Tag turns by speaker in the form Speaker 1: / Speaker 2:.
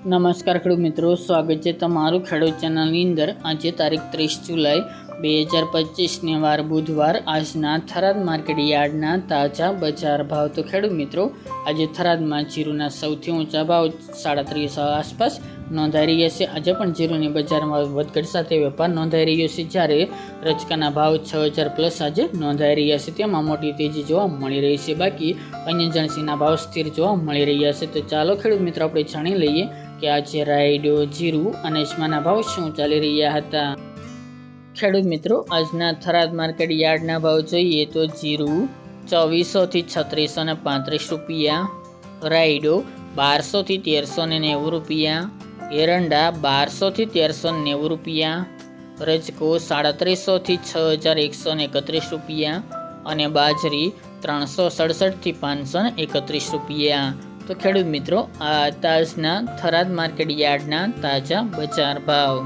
Speaker 1: નમસ્કાર ખેડૂત મિત્રો, સ્વાગત છે તમારું ખેડૂત ચેનલની અંદર। આજે તારીખ 30 જુલાઈ 2025 વાર બુધવાર। આજના થરાદ માર્કેટ યાર્ડના તાજા બજાર ભાવ। તો ખેડૂત મિત્રો, આજે થરાદમાં જીરુના સૌથી ઊંચા ભાવ 37 આસપાસ નોંધાઈ રહ્યા છે। આજે પણ જીરુની બજારમાં વધઘટ સાથે વેપાર નોંધાઈ રહ્યો છે, જ્યારે રચકાના ભાવ 6000 પ્લસ આજે નોંધાઈ રહ્યા છે। તેમાં મોટી તેજી જોવા મળી રહી છે, બાકી અન્ય જણસીના ભાવ સ્થિર જોવા મળી રહ્યા છે। તો ચાલો ખેડૂત મિત્રો, આપણે જાણી લઈએ કે આજે રાયડો, જીરું અને અજમાના ભાવ શું ચાલી રહ્યા હતા। ખેડૂત મિત્રો, આજના થરાદ માર્કેટ યાર્ડના ભાવ જોઈએ તો જીરું 2400 થી 3635 રૂપિયા, રાયડો 1200 થી 1390 રૂપિયા, એરંડા 1200 થી 1390 રૂપિયા, રજકો 3700 થી 6131 રૂપિયા અને બાજરી 367 થી 531 રૂપિયા। તો ખેડૂત મિત્રો, આ આજના થરાદ માર્કેટ યાર્ડના તાજા બજાર ભાવ।